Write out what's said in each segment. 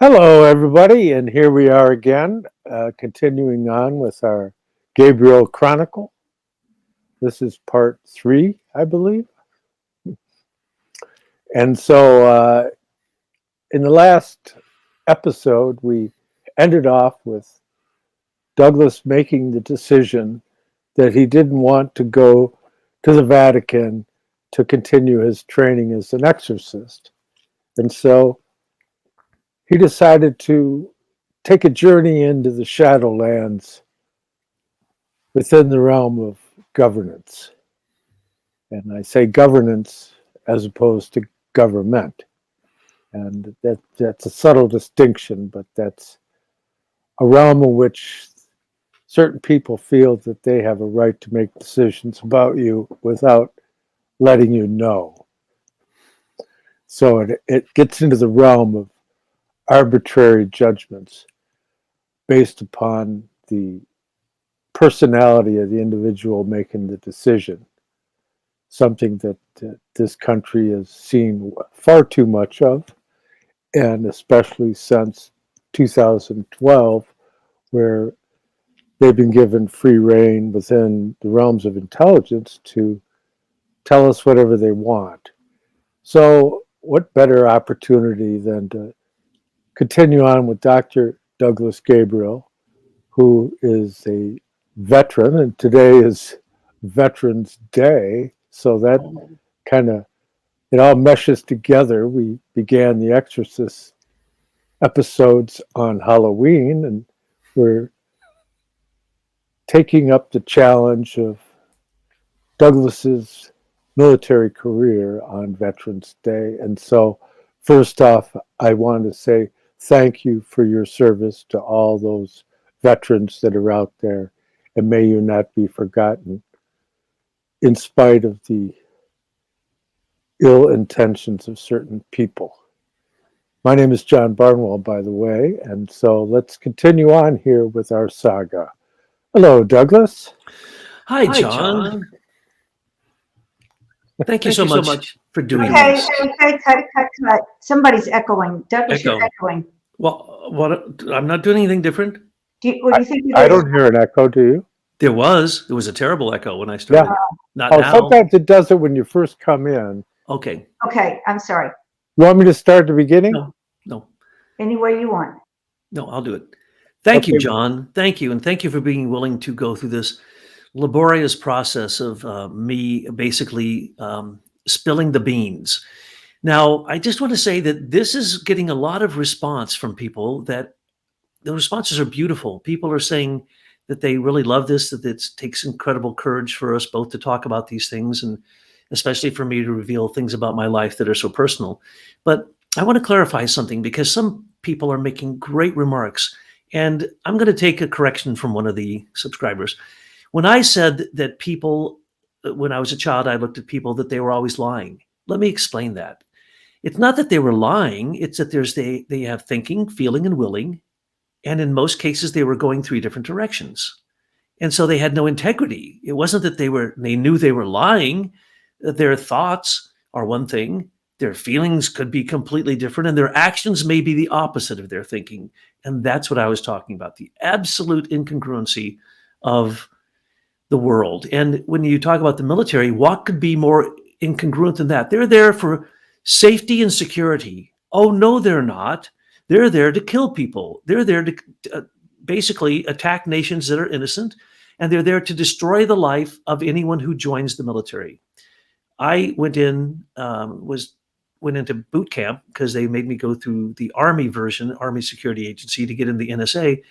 Hello, everybody, and here we are again, continuing on with our Gabriel Chronicle. This is part 3, I believe. And so, in the last episode, we ended off with Douglas making the decision that he didn't want to go to the Vatican to continue his training as an exorcist. And so he decided to take a journey into the Shadowlands within the realm of governance. And I say governance as opposed to government. And that's a subtle distinction, but that's a realm in which certain people feel that they have a right to make decisions about you without letting you know. So it gets into the realm of arbitrary judgments based upon the personality of the individual making the decision, something that this country has seen far too much of, and especially since 2012, where they've been given free rein within the realms of intelligence to tell us whatever they want. So what better opportunity than to continue on with Dr. Douglas Gabriel, who is a veteran, and today is Veterans Day, so that kind of it all meshes together. We began the Exorcist episodes on Halloween, and we're taking up the challenge of Douglas's military career on Veterans Day. And so, first off, I want to say thank you for your service to all those veterans that are out there, and may you not be forgotten in spite of the ill intentions of certain people. My name is John Barnwell, by the way, and so let's continue on here with our saga. Hello, Douglas. Hi, John. Thank you so much for doing this. Okay. Somebody's echoing. Douglas, you're echoing. Well, I'm not doing anything different. What do you think it is? I don't hear an echo, do you? There was a terrible echo when I started. Yeah. Not now. Sometimes it does it when you first come in. Okay. Okay, I'm sorry. You want me to start at the beginning? No. Any way you want. No, I'll do it. Thank you, John. Thank you. And thank you for being willing to go through this laborious process of me basically spilling the beans. Now, I just want to say that this is getting a lot of response from people, that the responses are beautiful. People are saying that they really love this, that it takes incredible courage for us both to talk about these things, and especially for me to reveal things about my life that are so personal. But I want to clarify something, because some people are making great remarks, and I'm going to take a correction from one of the subscribers. When I said that people, when I was a child, I looked at people that they were always lying. Let me explain that. It's not that they were lying. It's that they have thinking, feeling, and willing. And in most cases, they were going 3 different directions. And so they had no integrity. It wasn't that they knew they were lying. Their thoughts are one thing. Their feelings could be completely different, and their actions may be the opposite of their thinking. And that's what I was talking about, the absolute incongruency of the world. And when you talk about the military, what could be more incongruent than that? They're there for safety and security. Oh, no, they're not. They're there to kill people. They're there to basically attack nations that are innocent, and they're there to destroy the life of anyone who joins the military. I went into boot camp because they made me go through the Army version, Army Security Agency, to get in the NSA.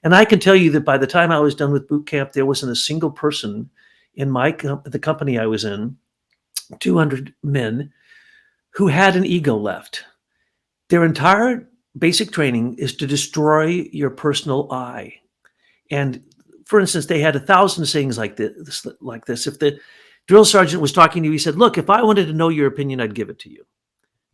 And I can tell you that by the time I was done with boot camp, there wasn't a single person in the company I was in, 200 men, who had an ego left. Their entire basic training is to destroy your personal I. And for instance, they had 1,000 sayings like this. If the drill sergeant was talking to you, he said, "Look, if I wanted to know your opinion, I'd give it to you."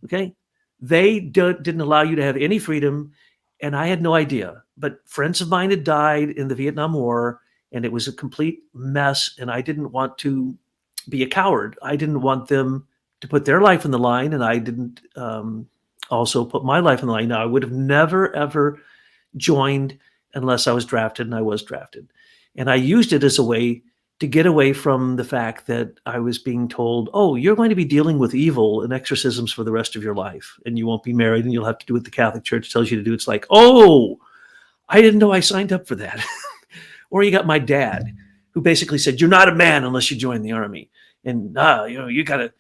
Okay? They didn't allow you to have any freedom, and I had no idea. But friends of mine had died in the Vietnam War, and it was a complete mess, and I didn't want to be a coward. I didn't want them to put their life on the line, and I didn't also put my life on the line. Now, I would have never, ever joined unless I was drafted, and I was drafted. And I used it as a way to get away from the fact that I was being told, oh, you're going to be dealing with evil and exorcisms for the rest of your life, and you won't be married, and you'll have to do what the Catholic Church tells you to do. It's like, oh, I didn't know I signed up for that. Or you got my dad, who basically said, you're not a man unless you join the army. And, you got to,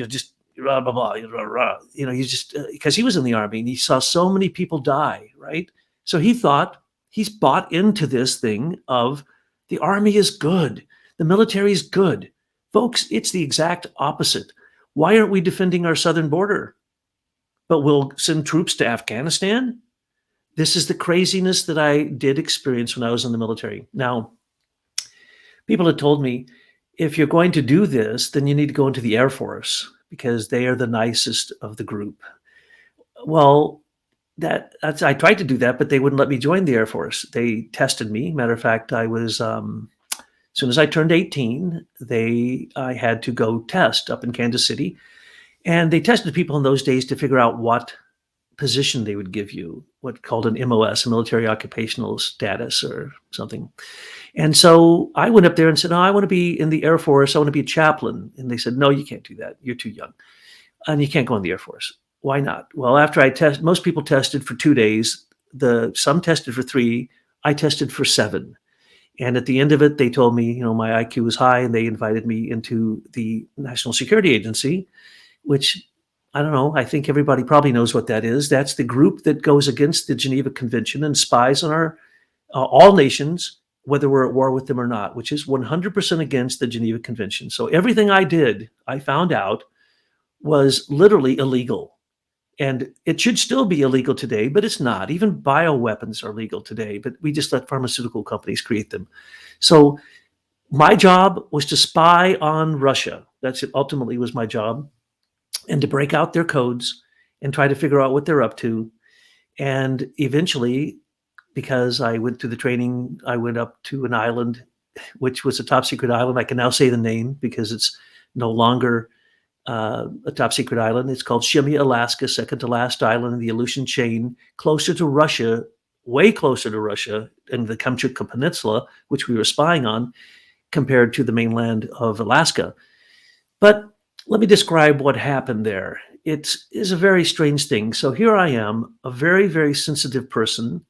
just blah, blah, blah, blah, blah. You just, because he was in the army and he saw so many people die, right? So he thought, he's bought into this thing of the army is good. The military is good. Folks, it's the exact opposite. Why aren't we defending our southern border? But we'll send troops to Afghanistan? This is the craziness that I did experience when I was in the military. Now, people had told me, if you're going to do this, then you need to go into the Air Force because they are the nicest of the group. Well, I tried to do that, but they wouldn't let me join the Air Force. They tested me. Matter of fact, I was, as soon as I turned 18, I had to go test up in Kansas City. And they tested people in those days to figure out what position they would give you, what called an MOS, a military occupational status or something. And so I went up there and said, I want to be in the Air Force. I want to be a chaplain. And they said, no, you can't do that. You're too young. And you can't go in the Air Force. Why not? Well, after I most people tested for 2 days. Some tested for 3. I tested for 7. And at the end of it, they told me, my IQ was high, and they invited me into the National Security Agency, which I don't know. I think everybody probably knows what that is. That's the group that goes against the Geneva Convention and spies on our all nations, whether we're at war with them or not, which is 100% against the Geneva Convention. So everything I did, I found out, was literally illegal. And it should still be illegal today, but it's not. Even bioweapons are legal today, but we just let pharmaceutical companies create them. So my job was to spy on Russia. That's it. Ultimately was my job. And to break out their codes and try to figure out what they're up to. And eventually, because I went through the training, I went up to an island, which was a top secret island. I can now say the name because it's no longer a top secret island. It's called Shemya, Alaska, second to last island in the Aleutian chain, closer to Russia, way closer to Russia and the Kamchatka Peninsula, which we were spying on, compared to the mainland of Alaska. But let me describe what happened there. It is a very strange thing. So here I am, a very, very sensitive person.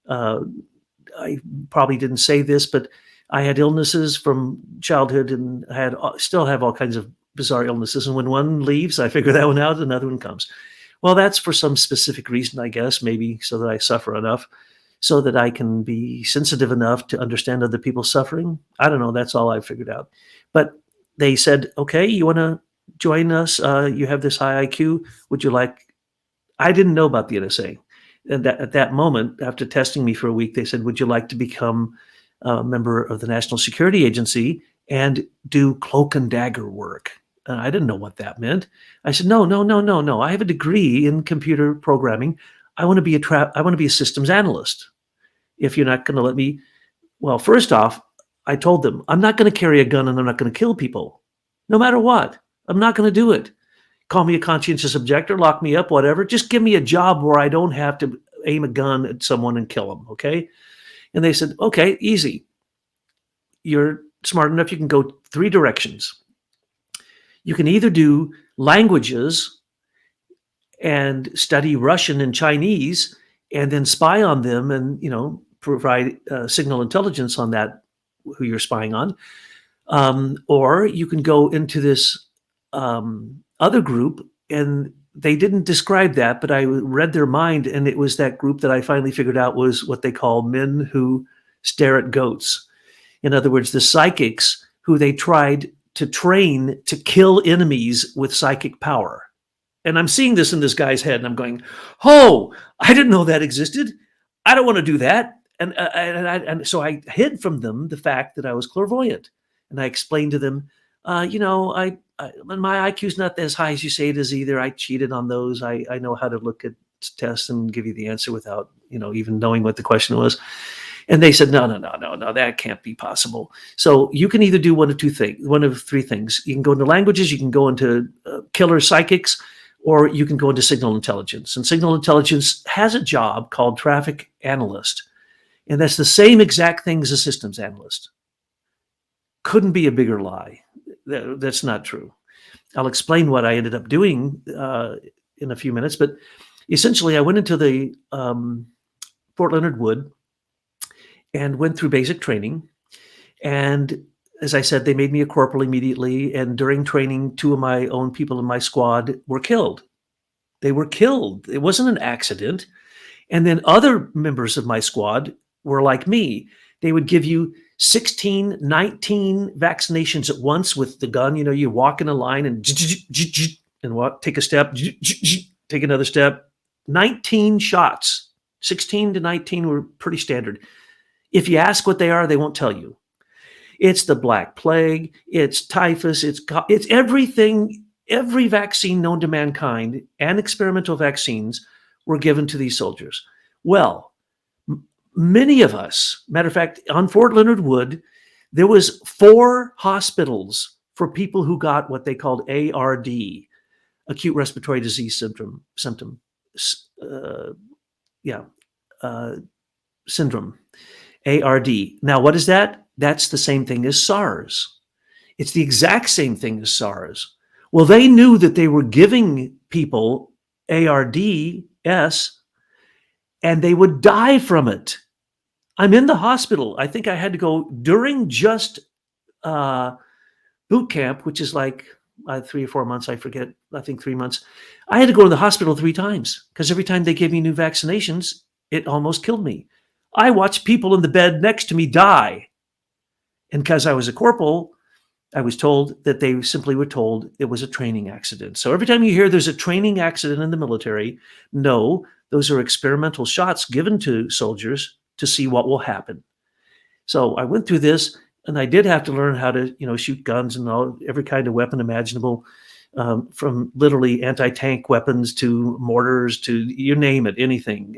I probably didn't say this, but I had illnesses from childhood and still have all kinds of bizarre illnesses. And when one leaves, I figure that one out, another one comes. Well, that's for some specific reason, I guess, maybe so that I suffer enough, so that I can be sensitive enough to understand other people's suffering. I don't know. That's all I figured out. But they said, okay, you want to join us? You have this high IQ. Would you like? I didn't know about the NSA. And at that moment, after testing me for a week, they said, would you like to become a member of the National Security Agency and do cloak and dagger work? And I didn't know what that meant. I said, no. I have a degree in computer programming. I want to be a systems analyst. If you're not going to let me, well, first off, I told them, I'm not going to carry a gun and I'm not going to kill people, no matter what. I'm not going to do it. Call me a conscientious objector, lock me up, whatever. Just give me a job where I don't have to aim a gun at someone and kill them, okay? And they said, okay, easy. You're smart enough, you can go 3 directions. You can either do languages and study Russian and Chinese and then spy on them and, provide signal intelligence on that, who you're spying on. Or you can go into this other group, and they didn't describe that, but I read their mind, and it was that group that I finally figured out was what they call men who stare at goats. In other words, the psychics who they tried to train to kill enemies with psychic power. And I'm seeing this in this guy's head, and I'm going, oh, I didn't know that existed. I don't want to do that. And so I hid from them the fact that I was clairvoyant. And I explained to them, my IQ's not as high as you say it is either. I cheated on those. I know how to look at tests and give you the answer without, even knowing what the question was. And they said, no, that can't be possible. So you can either do one of 3 things. You can go into languages, you can go into killer psychics, or you can go into signal intelligence. And signal intelligence has a job called traffic analyst. And that's the same exact thing as a systems analyst. Couldn't be a bigger lie. That's not true. I'll explain what I ended up doing in a few minutes, but essentially I went into the Fort Leonard Wood and went through basic training. And as I said, they made me a corporal immediately. And during training, 2 of my own people in my squad were killed. They were killed. It wasn't an accident. And then other members of my squad were like me. They would give you 16, 19 vaccinations at once with the gun. You know, you walk in a line and walk, take a step, take another step. 19 shots. 16 to 19 were pretty standard. If you ask what they are, they won't tell you. It's the Black Plague, it's typhus, it's everything, every vaccine known to mankind and experimental vaccines were given to these soldiers. Well, many of us, matter of fact, on Fort Leonard Wood, there was 4 hospitals for people who got what they called ARD, acute respiratory disease syndrome. Syndrome, ARD. Now, what is that? That's the same thing as SARS. It's the exact same thing as SARS. Well, they knew that they were giving people ARDS and they would die from it. I'm in the hospital. I think I had to go during just boot camp, which is like 3 or 4 months, I forget, I think 3 months. I had to go to the hospital 3 times because every time they gave me new vaccinations, it almost killed me. I watched people in the bed next to me die. And because I was a corporal, I was told that they simply were told it was a training accident. So every time you hear there's a training accident in the military, no, those are experimental shots given to soldiers to see what will happen. So I went through this, and I did have to learn how to, shoot guns and every kind of weapon imaginable, from literally anti-tank weapons to mortars to you name it, anything,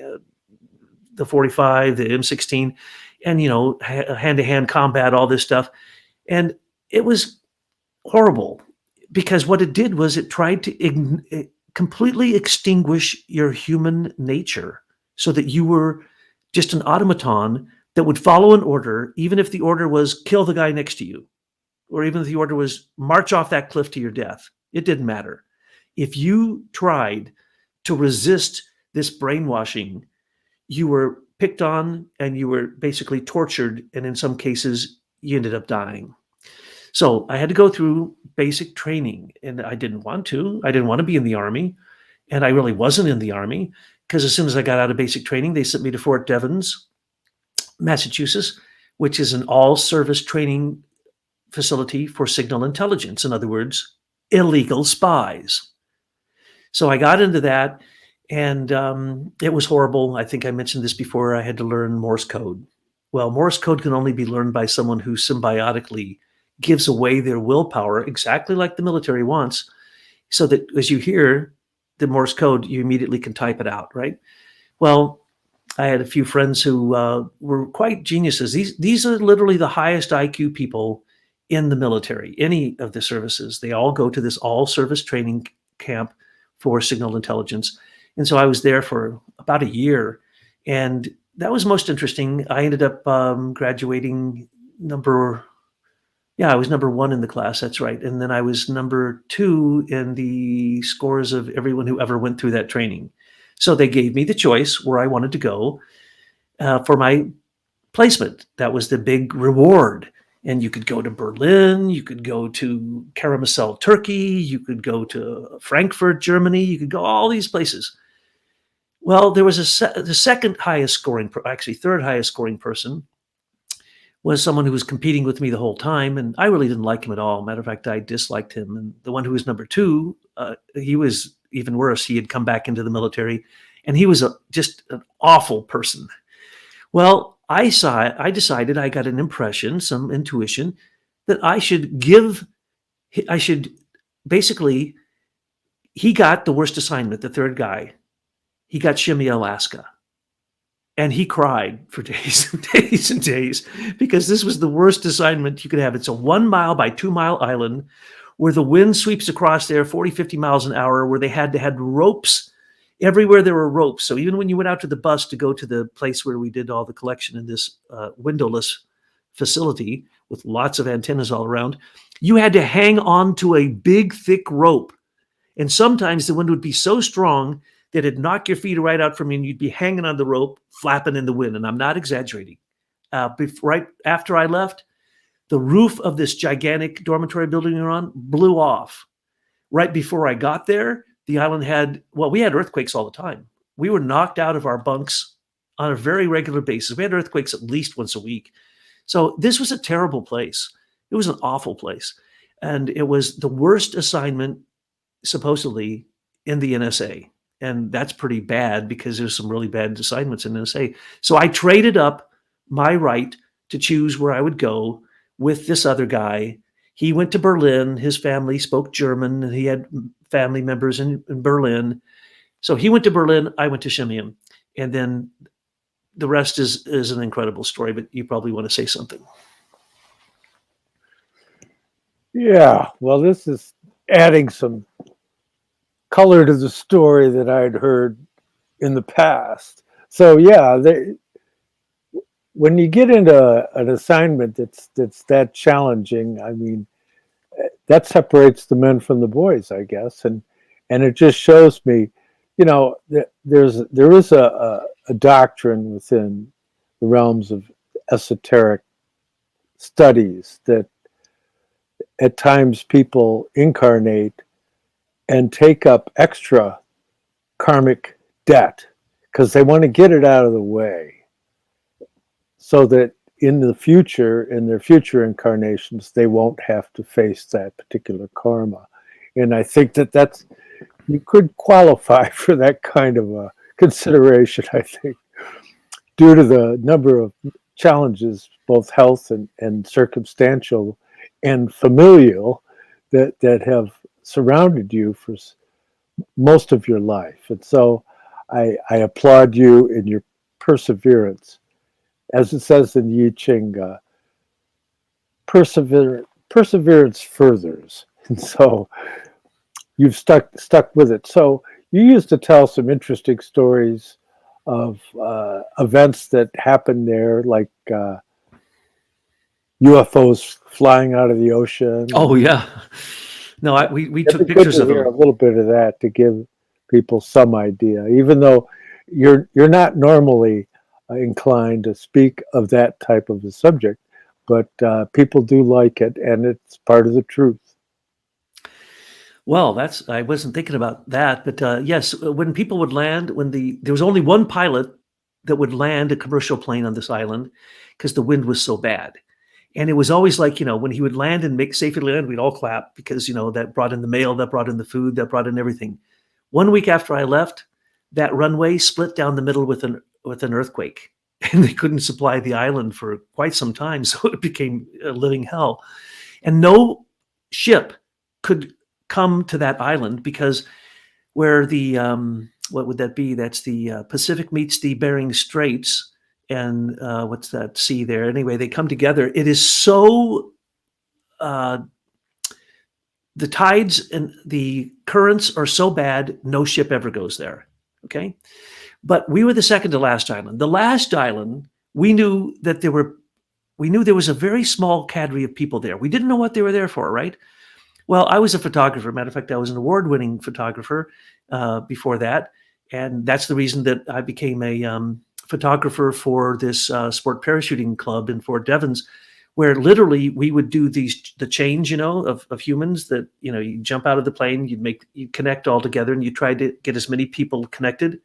the 45, the M16, and, hand-to-hand combat, all this stuff. And it was horrible because what it did was it tried to completely extinguish your human nature so that you were just an automaton that would follow an order, even if the order was kill the guy next to you, or even if the order was march off that cliff to your death. It didn't matter. If you tried to resist this brainwashing, you were picked on and you were basically tortured. And in some cases, you ended up dying. So I had to go through basic training, and I didn't want to. I didn't want to be in the Army, and I really wasn't in the Army because as soon as I got out of basic training, they sent me to Fort Devens, Massachusetts, which is an all-service training facility for signal intelligence. In other words, illegal spies. So I got into that, and it was horrible. I think I mentioned this before. I had to learn Morse code. Well, Morse code can only be learned by someone who symbiotically gives away their willpower exactly like the military wants, so that as you hear the Morse code, you immediately can type it out, right? Well, I had a few friends who were quite geniuses. These are literally the highest IQ people in the military, any of the services. They all go to this all-service training camp for signal intelligence. And so I was there for about a year, and that was most interesting. I ended up graduating I was number 1 in the class, that's right. And then I was number 2 in the scores of everyone who ever went through that training. So they gave me the choice where I wanted to go for my placement. That was the big reward. And you could go to Berlin, you could go to Karamsel, Turkey, you could go to Frankfurt, Germany, you could go all these places. Well, there was the second highest scoring, actually third highest scoring person was someone who was competing with me the whole time, and I really didn't like him at all. Matter of fact, I disliked him. And the one who was number 2, he was even worse. He had come back into the military, and he was just an awful person. Well, I decided, I got an impression, some intuition, that basically, he got the worst assignment, the third guy. He got Shemya, Alaska. And he cried for days and days and days because this was the worst assignment you could have. It's a 1 mile by 2 mile island where the wind sweeps across there 40, 50 miles an hour, where they had ropes. Everywhere there were ropes. So even when you went out to the bus to go to the place where we did all the collection in this windowless facility with lots of antennas all around, you had to hang on to a big, thick rope. And sometimes the wind would be so strong that it'd knock your feet right out from you, and you'd be hanging on the rope, flapping in the wind. And I'm not exaggerating. Right after I left, the roof of this gigantic dormitory building we were on blew off. Right before I got there, the island we had earthquakes all the time. We were knocked out of our bunks on a very regular basis. We had earthquakes at least once a week. So this was a terrible place. It was an awful place. And it was the worst assignment, supposedly, in the NSA. And that's pretty bad because there's some really bad assignments in the NSA. So I traded up my right to choose where I would go with this other guy. He went to Berlin. His family spoke German, and he had family members in Berlin. So he went to Berlin. I went to Shemya. And then the rest is an incredible story, but you probably want to say something. Yeah, well, this is adding some color to the story that I'd heard in the past. So yeah, when you get into an assignment that's that challenging, I mean, that separates the men from the boys, I guess, and it just shows me, you know, that there is a doctrine within the realms of esoteric studies that at times people incarnate and take up extra karmic debt because they want to get it out of the way, so that in the future, in their future incarnations, they won't have to face that particular karma. And I think that's, you could qualify for that kind of a consideration, I think, due to the number of challenges, both health and circumstantial and familial, that have surrounded you for most of your life. And so I applaud you in your perseverance. As it says in the I Ching, perseverance furthers. And so you've stuck with it. So you used to tell some interesting stories of events that happened there, like UFOs flying out of the ocean. Oh yeah, no, we took pictures of them. A little bit of that to give people some idea, even though you're not normally inclined to speak of that type of a subject, but people do like it, and it's part of the truth. Well, I wasn't thinking about that, but yes, when people would land, there was only one pilot that would land a commercial plane on this island because the wind was so bad. And it was always like, when he would land and safely land, we'd all clap because, that brought in the mail, that brought in the food, that brought in everything. 1 week after I left, that runway split down the middle with an earthquake, and they couldn't supply the island for quite some time. So it became a living hell, and no ship could come to that island because where the, what would that be? That's the Pacific meets the Bering Straits. And what's that sea there? Anyway, they come together. It is so, the tides and the currents are so bad, no ship ever goes there. Okay. But we were the second to last island. The last island, we knew there was a very small cadre of people there. We didn't know what they were there for, right? Well, I was a photographer. Matter of fact, I was an award-winning photographer before that. And that's the reason that I became a photographer for this sport parachuting club in Fort Devens, where literally we would do the change, of humans that, you jump out of the plane, you'd connect all together, and you try to get as many people connected.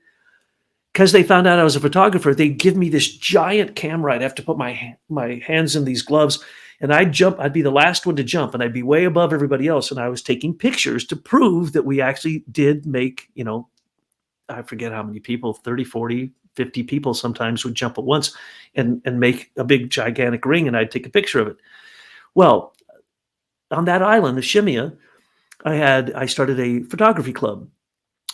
Because they found out I was a photographer, they'd give me this giant camera. I'd have to put my hands in these gloves, and I'd be the last one to jump, and I'd be way above everybody else. And I was taking pictures to prove that we actually did make, I forget how many people, 30, 40, 50 people sometimes would jump at once and make a big gigantic ring, and I'd take a picture of it. Well, on that island of Shemya, I started a photography club.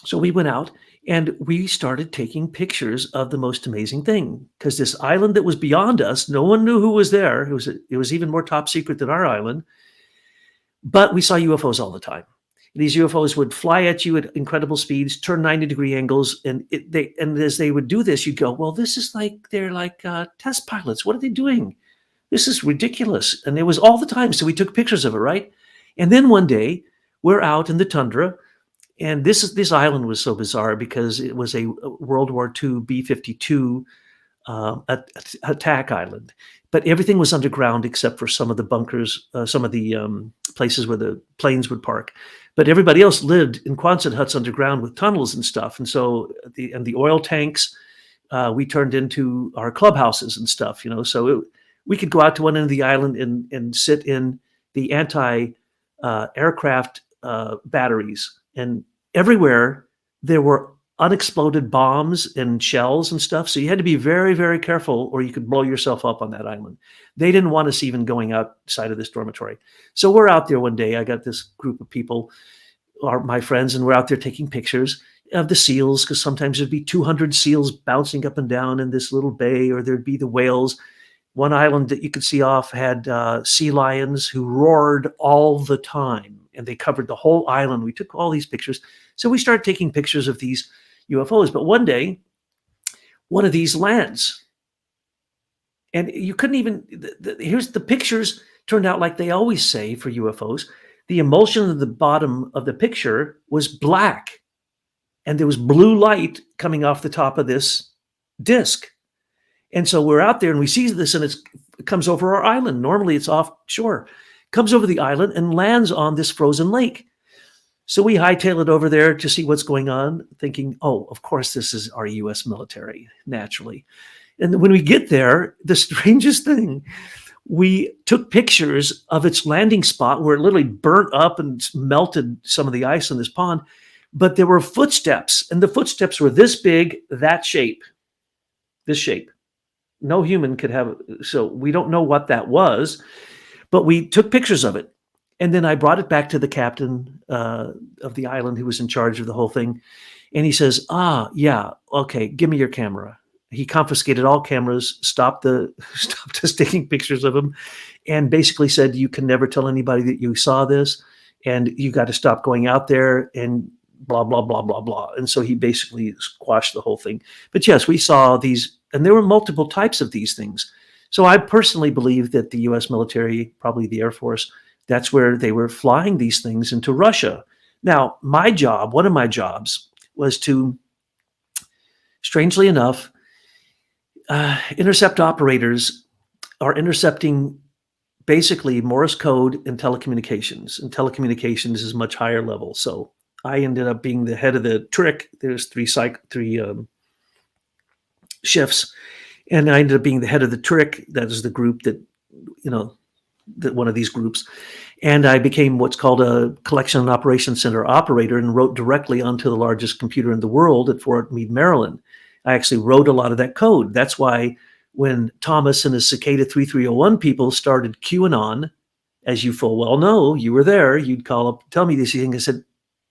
So we went out and we started taking pictures of the most amazing thing, because this island that was beyond us, no one knew who was there. It was even more top secret than our island. But we saw UFOs all the time. These UFOs would fly at you at incredible speeds, turn 90-degree angles, and as they would do this, you'd go, well, this is like they're like test pilots. What are they doing? This is ridiculous. And it was all the time. So we took pictures of it, right? And then one day we're out in the tundra, and this island was so bizarre because it was a World War II B-52 attack island, but everything was underground except for some of the bunkers, some of the places where the planes would park. But everybody else lived in Quonset huts underground with tunnels and stuff. And so the oil tanks we turned into our clubhouses and stuff, we could go out to one end of the island and sit in the anti-aircraft batteries. And everywhere there were unexploded bombs and shells and stuff. So you had to be very, very careful or you could blow yourself up on that island. They didn't want us even going outside of this dormitory. So we're out there one day. I got this group of people, my friends, and we're out there taking pictures of the seals, because sometimes there'd be 200 seals bouncing up and down in this little bay, or there'd be the whales. One island that you could see off had sea lions who roared all the time, and they covered the whole island. We took all these pictures. So we started taking pictures of these UFOs. But one day, one of these lands, and you couldn't even, here's the pictures turned out like they always say for UFOs. The emulsion of the bottom of the picture was black, and there was blue light coming off the top of this disc. And so we're out there and we see this, and it comes over our island. Normally it's offshore, comes over the island and lands on this frozen lake. So we hightail it over there to see what's going on, thinking, oh, of course, this is our U.S. military, naturally. And when we get there, the strangest thing, we took pictures of its landing spot where it literally burnt up and melted some of the ice in this pond. But there were footsteps, and the footsteps were this big, that shape, this shape. No human could have, so we don't know what that was, but we took pictures of it. And then I brought it back to the captain of the island who was in charge of the whole thing. And he says, yeah, okay, give me your camera. He confiscated all cameras, stopped us taking pictures of them, and basically said, you can never tell anybody that you saw this, and you got to stop going out there, and blah, blah, blah, blah, blah. And so he basically squashed the whole thing. But yes, we saw these, and there were multiple types of these things. So I personally believe that the U.S. military, probably the Air Force, that's where they were flying these things into Russia. Now, one of my jobs was to, strangely enough, intercept operators are intercepting basically Morse code and telecommunications. And telecommunications is much higher level. So I ended up being the head of the trick. There's three shifts. And I ended up being the head of the trick. That is the group that one of these groups. And I became what's called a collection and operations center operator and wrote directly onto the largest computer in the world at Fort Meade, Maryland. I actually wrote a lot of that code. That's why when Thomas and his Cicada 3301 people started QAnon, as you full well know, you were there, you'd call up, tell me these things. I said,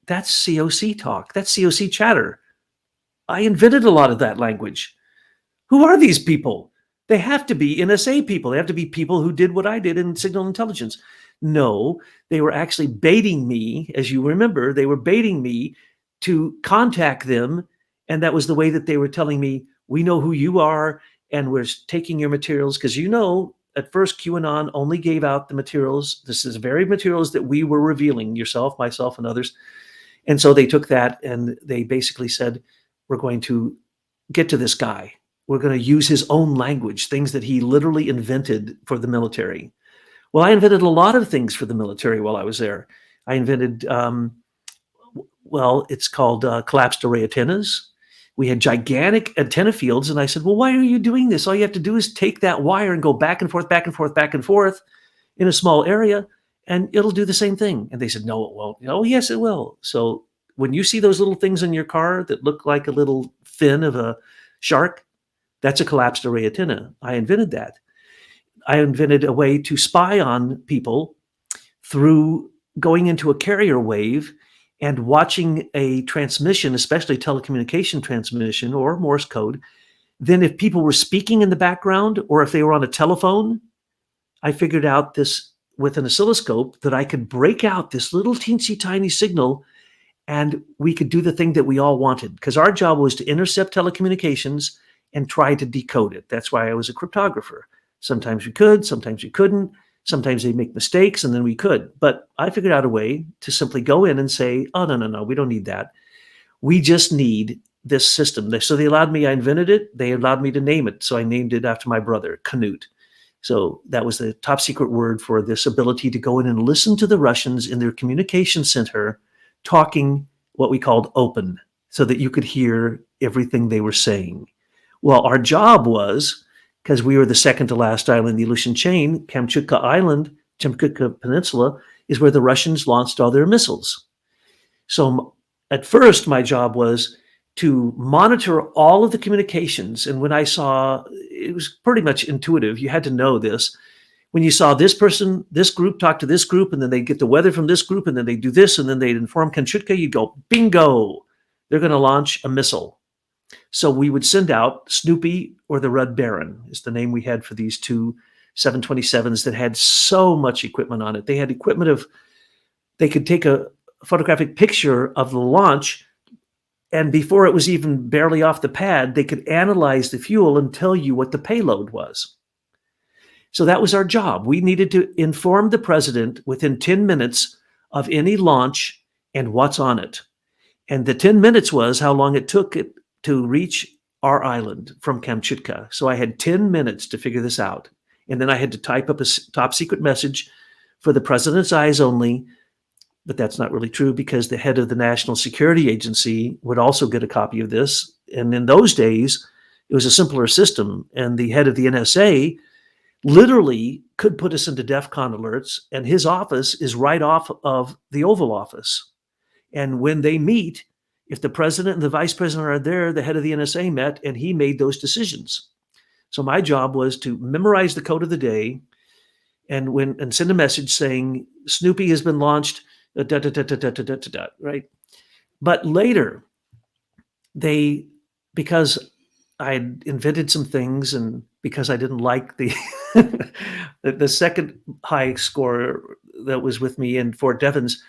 that's COC talk. That's COC chatter. I invented a lot of that language. Who are these people? They have to be NSA people. They have to be people who did what I did in signal intelligence. No, they were actually baiting me. As you remember, they were baiting me to contact them. And that was the way that they were telling me, we know who you are, and we're taking your materials. Because at first QAnon only gave out the materials. This is very materials that we were revealing, yourself, myself, and others. And so they took that and they basically said, we're going to get to this guy. We're going to use his own language, things that he literally invented for the military. Well, I invented a lot of things for the military while I was there. I invented, it's called collapsed array antennas. We had gigantic antenna fields. And I said, well, why are you doing this? All you have to do is take that wire and go back and forth, back and forth, back and forth in a small area, and it'll do the same thing. And they said, no, it won't. Oh, yes, it will. So when you see those little things in your car that look like a little fin of a shark, that's a collapsed array antenna. I invented that. I invented a way to spy on people through going into a carrier wave and watching a transmission, especially telecommunication transmission or Morse code. Then if people were speaking in the background or if they were on a telephone, I figured out this with an oscilloscope that I could break out this little teensy tiny signal, and we could do the thing that we all wanted, because our job was to intercept telecommunications and try to decode it. That's why I was a cryptographer. Sometimes we could, sometimes we couldn't. Sometimes they make mistakes and then we could. But I figured out a way to simply go in and say, oh, no, we don't need that. We just need this system. So they allowed me, I invented it. They allowed me to name it. So I named it after my brother, Canute. So that was the top secret word for this ability to go in and listen to the Russians in their communication center talking what we called open, so that you could hear everything they were saying. Well, our job was, because we were the second to last island in the Aleutian chain, Kamchatka Island, Kamchatka Peninsula, is where the Russians launched all their missiles. So at first, my job was to monitor all of the communications. And when I saw, it was pretty much intuitive. You had to know this. When you saw this person, this group talk to this group, and then they get the weather from this group, and then they do this, and then they'd inform Kamchatka, you'd go, bingo, they're going to launch a missile. So we would send out Snoopy or the Red Baron is the name we had for these two 727s that had so much equipment on it. They had equipment of, they could take a photographic picture of the launch, and before it was even barely off the pad, they could analyze the fuel and tell you what the payload was. So that was our job. We needed to inform the president within 10 minutes of any launch and what's on it. And the 10 minutes was how long it took it to reach our island from Kamchatka. So I had 10 minutes to figure this out. And then I had to type up a top secret message for the president's eyes only. But that's not really true, because the head of the National Security Agency would also get a copy of this. And in those days, it was a simpler system. And the head of the NSA literally could put us into DEFCON alerts, and his office is right off of the Oval Office. And when they meet, if the president and the vice president are there, the head of the NSA met, and he made those decisions. So my job was to memorize the code of the day and send a message saying, Snoopy has been launched, right? But later, because I had invented some things, and because I didn't like the the second high scorer that was with me in Fort Devens,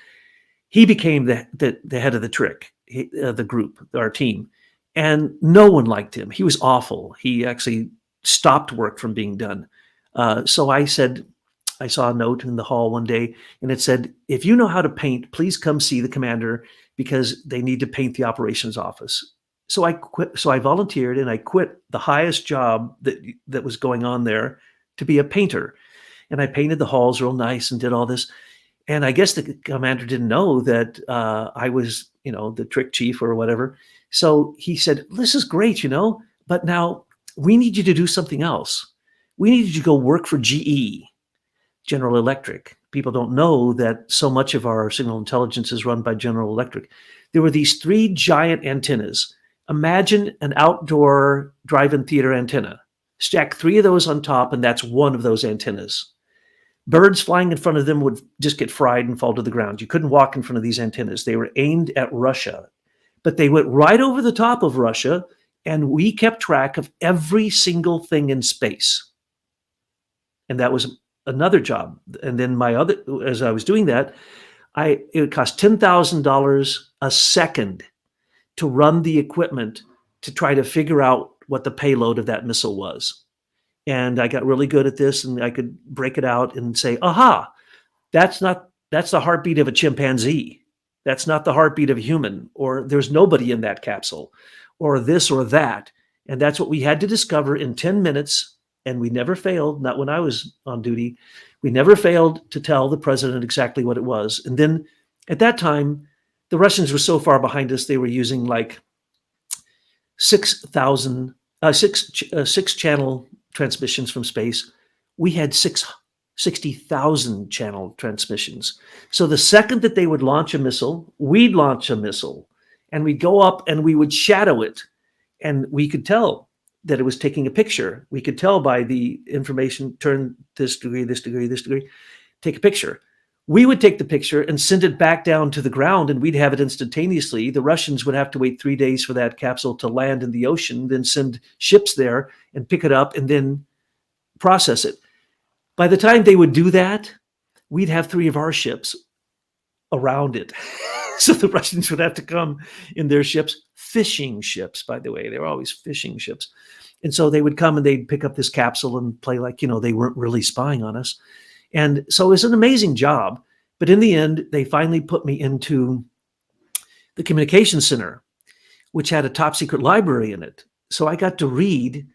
he became the head of the trick, the group, our team, and no one liked him. He was awful. He actually stopped work from being done. So I said, I saw a note in the hall one day, and it said, if you know how to paint, please come see the commander, because they need to paint the operations office. So I quit. So I volunteered, and I quit the highest job that was going on there to be a painter. And I painted the halls real nice and did all this. And I guess the commander didn't know that I was, the trick chief or whatever. So he said, this is great, but now we need you to do something else. We need you to go work for GE, General Electric. People don't know that so much of our signal intelligence is run by General Electric. There were these 3 giant antennas. Imagine an outdoor drive-in theater antenna. Stack 3 of those on top, and that's one of those antennas. Birds flying in front of them would just get fried and fall to the ground. You couldn't walk in front of these antennas. They were aimed at Russia, but they went right over the top of Russia, and we kept track of every single thing in space. And that was another job. And then as I was doing that, it cost $10,000 a second to run the equipment to try to figure out what the payload of that missile was. And I got really good at this, and I could break it out and say, aha, that's the heartbeat of a chimpanzee. That's not the heartbeat of a human, or there's nobody in that capsule, or this or that. And that's what we had to discover in 10 minutes. And we never failed, not when I was on duty. We never failed to tell the president exactly what it was. And then at that time, the Russians were so far behind us, they were using like 6 channel transmissions from space. We had 60,000 channel transmissions. So the second that they would launch a missile, we'd launch a missile, and we'd go up and we would shadow it. And we could tell that it was taking a picture. We could tell by the information, turn this degree, this degree, this degree, take a picture. We would take the picture and send it back down to the ground, and we'd have it instantaneously. The Russians would have to wait 3 days for that capsule to land in the ocean, then send ships there and pick it up and then process it. By the time they would do that, we'd have 3 of our ships around it. So the Russians would have to come in their ships, fishing ships, by the way. They were always fishing ships. And so they would come and they'd pick up this capsule and play like, they weren't really spying on us. And so it was an amazing job. But in the end, they finally put me into the communications center, which had a top secret library in it. So I got to read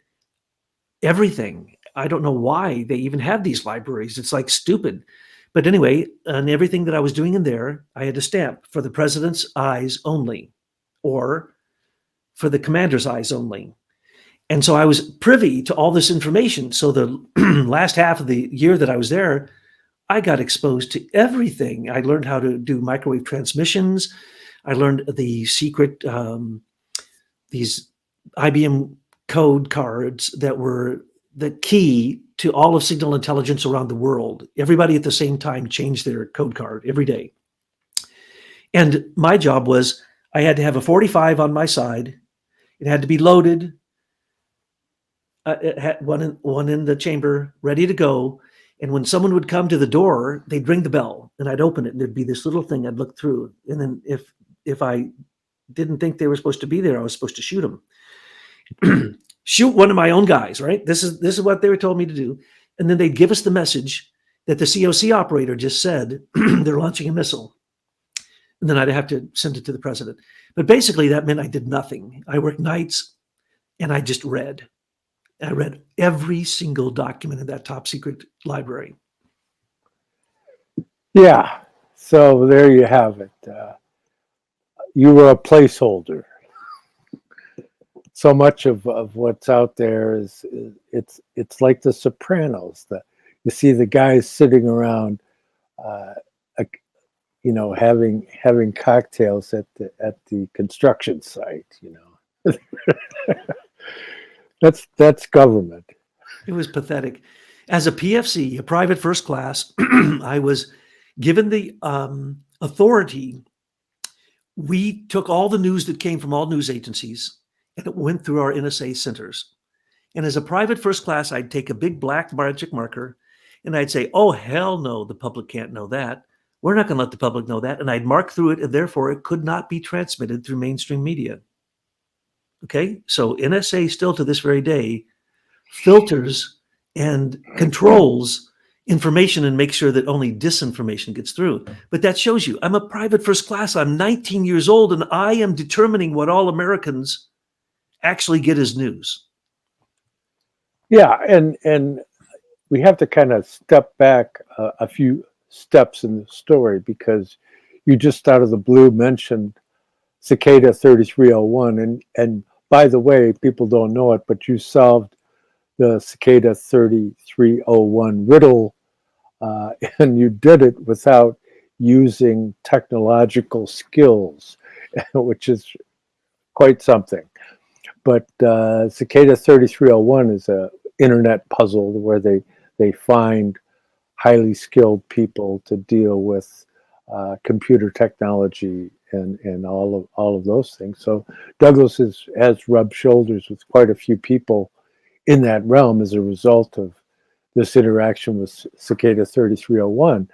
everything. I don't know why they even have these libraries. It's like stupid. But anyway, and everything that I was doing in there, I had to stamp for the president's eyes only, or for the commander's eyes only. And so I was privy to all this information. So the last half of the year that I was there, I got exposed to everything. I learned how to do microwave transmissions. I learned the secret, these IBM code cards that were the key to all of signal intelligence around the world. Everybody at the same time changed their code card every day. And my job was I had to have a 45 on my side. It had to be loaded. It had one in the chamber, ready to go. And when someone would come to the door, they'd ring the bell and I'd open it and there'd be this little thing I'd look through. And then if I didn't think they were supposed to be there, I was supposed to shoot them. Shoot one of my own guys, right? This is what they were told me to do. And then they'd give us the message that the COC operator just said they're launching a missile. And then I'd have to send it to the president. But basically that meant I did nothing. I worked nights and I just read. I read every single document in that top secret library. Yeah. So there you have it. You were a placeholder. So much of what's out there is it's like The Sopranos. You see the guys sitting around, having cocktails at the construction site. That's government. It was pathetic. As a PFC, a private first class, I was given the authority. We took all the news that came from all news agencies and it went through our NSA centers. And as a private first class, I'd take a big black magic marker and I'd say, oh, hell no, the public can't know that. We're not going to let the public know that. And I'd mark through it and therefore it could not be transmitted through mainstream media. Okay, so NSA still to this very day filters and controls information and makes sure that only disinformation gets through. But that shows you, I'm a private first class. I'm 19 years old and I am determining what all Americans actually get as news. Yeah, and we have to kind of step back a few steps in the story because you just out of the blue mentioned Cicada 3301. And by the way, people don't know it, but you solved the Cicada 3301 riddle, and you did it without using technological skills, which is quite something. But Cicada 3301 is an internet puzzle where they find highly skilled people to deal with computer technology and all of those things. So Douglas has rubbed shoulders with quite a few people in that realm as a result of this interaction with Cicada 3301.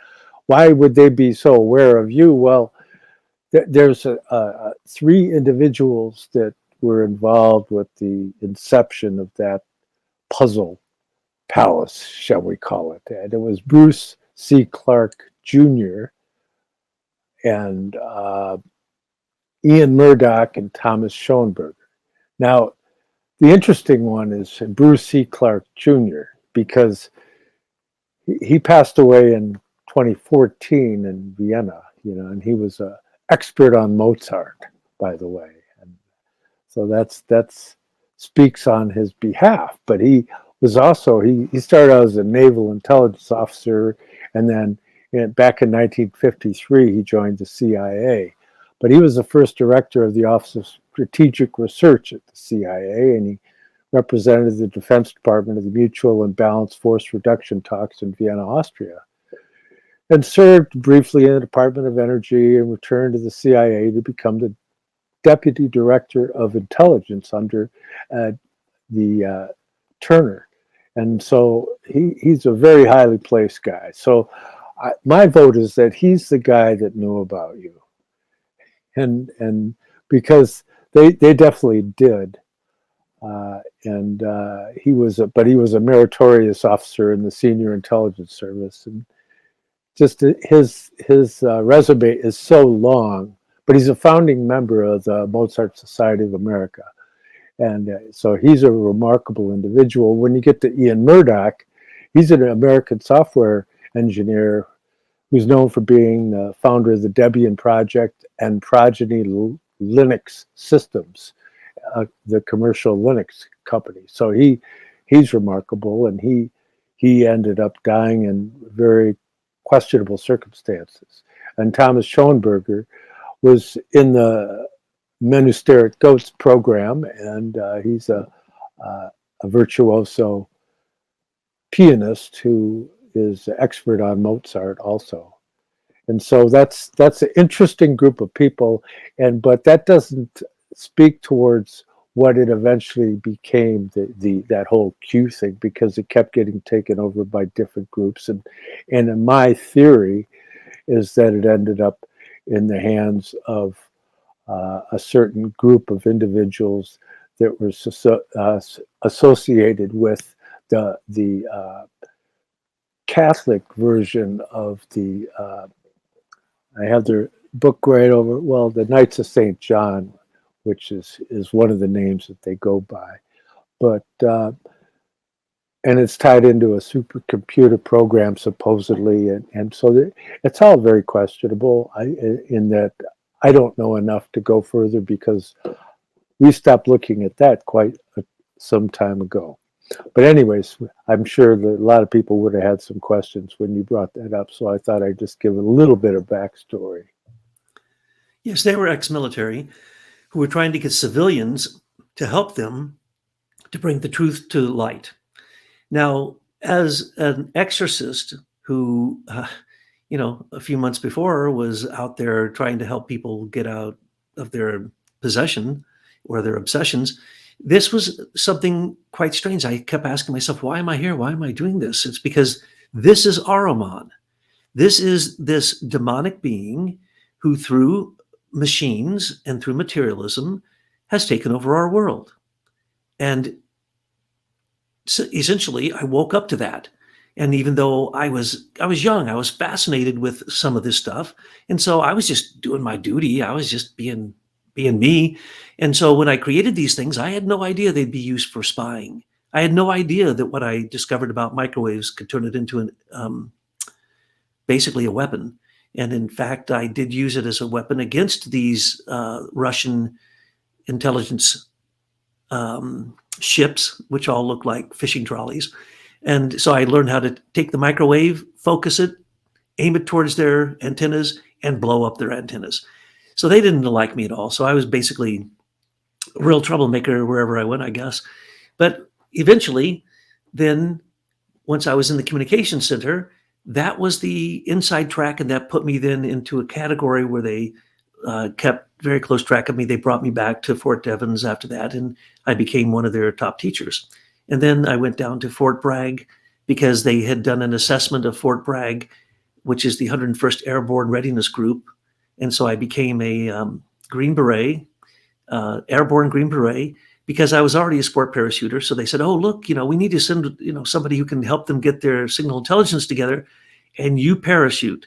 Why would they be so aware of you? Well, there's 3 individuals that were involved with the inception of that puzzle palace, shall we call it. And it was Bruce C. Clark Jr., and Ian Murdoch and Thomas Schoenberger. Now, the interesting one is Bruce C. Clark Jr., because he passed away in 2014 in Vienna, and he was an expert on Mozart, by the way. And so that's speaks on his behalf. But he was also, he started out as a naval intelligence officer, and then back in 1953, he joined the CIA. But he was the first director of the Office of Strategic Research at the CIA, and he represented the Defense Department of the Mutual and Balanced Force Reduction talks in Vienna, Austria, and served briefly in the Department of Energy and returned to the CIA to become the Deputy Director of Intelligence under Turner. And so he's a very highly placed guy. So my vote is that he's the guy that knew about you, and because they definitely did. And he was a meritorious officer in the Senior Intelligence Service, and just his resume is so long. But he's a founding member of the Mozart Society of America, and so he's a remarkable individual. When you get to Ian Murdoch, he's an American software engineer who's known for being the founder of the Debian project and Progeny Linux Systems, the commercial Linux company. So he's remarkable, and he ended up dying in very questionable circumstances. And Thomas Schoenberger was in the Menusteric Goats program, and he's a virtuoso pianist who is expert on Mozart also. And so that's an interesting group of people, but that doesn't speak towards what it eventually became, that whole Q thing, because it kept getting taken over by different groups. And my theory is that it ended up in the hands of a certain group of individuals that were associated with the Catholic version of the, I have their book right over, well, the Knights of St. John, which is one of the names that they go by. But, and it's tied into a supercomputer program, supposedly. And so it's all very questionable in that I don't know enough to go further, because we stopped looking at that quite some time ago. But anyways, I'm sure that a lot of people would have had some questions when you brought that up. So I thought I'd just give a little bit of backstory. Yes, they were ex-military who were trying to get civilians to help them to bring the truth to light. Now, as an exorcist who, a few months before was out there trying to help people get out of their possession or their obsessions, this was something quite strange. I kept asking myself, why am I here? Why am I doing this? It's because this is Ahriman. This is this demonic being who, through machines and through materialism, has taken over our world. And so essentially, I woke up to that. And even though I was young, I was fascinated with some of this stuff. And so I was just doing my duty. I was just being me. And so when I created these things, I had no idea they'd be used for spying. I had no idea that what I discovered about microwaves could turn it into basically a weapon. And in fact, I did use it as a weapon against these Russian intelligence ships, which all look like fishing trolleys. And so I learned how to take the microwave, focus it, aim it towards their antennas, and blow up their antennas. So they didn't like me at all. So I was basically a real troublemaker wherever I went, I guess. But eventually, then, once I was in the communications center, that was the inside track, and that put me then into a category where they kept very close track of me. They brought me back to Fort Devens after that, and I became one of their top teachers. And then I went down to Fort Bragg because they had done an assessment of Fort Bragg, which is the 101st Airborne Readiness Group. And so I became a Green Beret, Airborne Green Beret, because I was already a sport parachuter. So they said, oh, look, we need to send, somebody who can help them get their signal intelligence together, and you parachute.